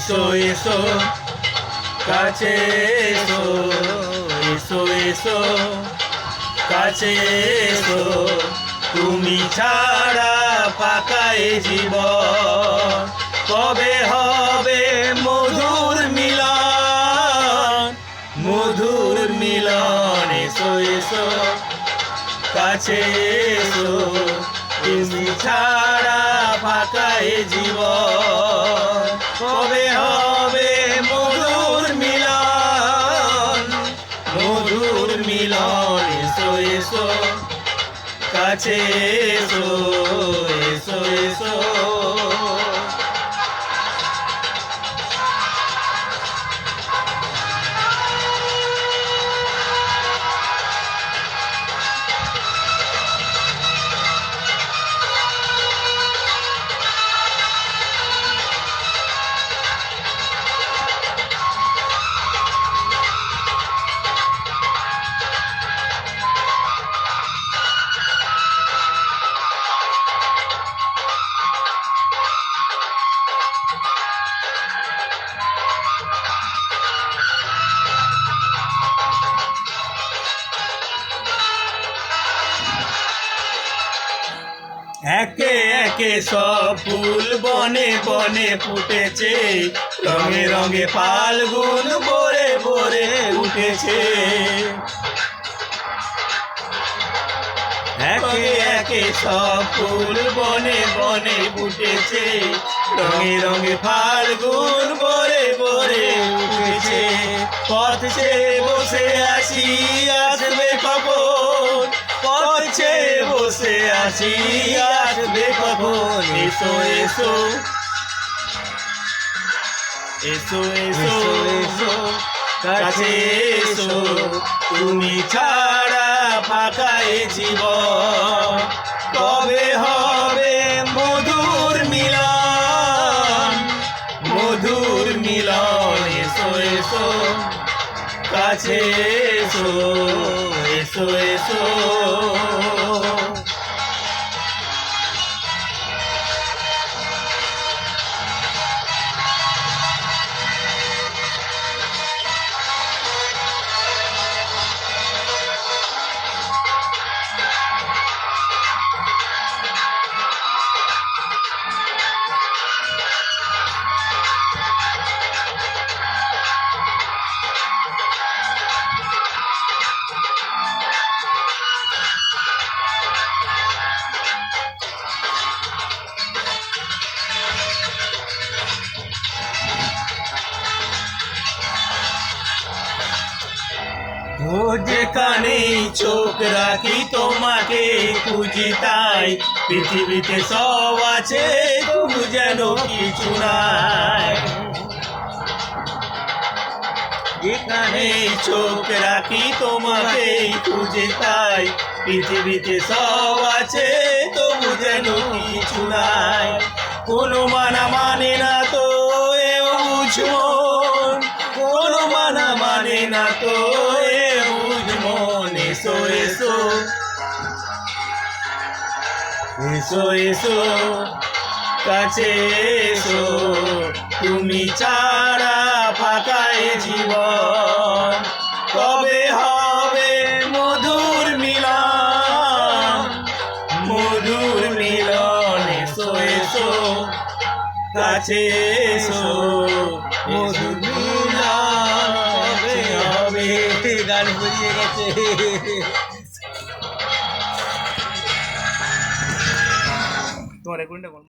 এসো এসো কাছে এসো, এসো এসো কাছে এসো, তুমি ছাড়া ফাঁকা এ জীবন। কবে হবে মধুর মিলন, মধুর মিলন। এসো এসো কাছে এসো, তুমি ছাড়া ফাঁকা এ জীবন। কবে হবে মধুর মিলন, মধুর মিলন। এসো এসো কাছে এসো, এসো এসো। একে একে সব ফুল বনে বনে ফুটেছে, রঙে রঙে ফাল্গুন ভরে ভরে উঠেছে। একে একে সব ফুল বনে বনে ফুটেছে, রঙে রঙে ফাল্গুন ভরে ভরে উঠেছে। পথ চেয়ে বসে আছি আসবে কখন, পথ চেয়ে বসে আছি আসবে কখন। এসো এসো, এসো এসো এসো কাছে এসো, তুমি ছাড়া ফাঁকা এ জীবন। কবে হবে মধুর মিলন, মধুর মিলন। এসো এসো কাছে এসো, এসো এসো। ও যেখানে চোখ রাখি তোমাকে খুঁজি তাই, পৃথিবীতে সব আছে তবু যেন কিছু নাই। যেখানে চোখ রাখি তোমাকে খুঁজে তাই, পৃথিবীতে সব আছে তবু যেন কিছু নাই। কোনো মানা মানে না তো এ বুঝমন, কোনো মানা মানে না তো এ বুঝমন। এসো এসো, এসো এসো কাছে এসো, তুমি ছাড়া ফাঁকা এ জীবন। কবে হবে মধুর মিলন, মধুর মিলন। এসো এসো কাছে এসো, মধুর মিলন হবে হবে। গান বুঝিয়ে গেছে। তোমার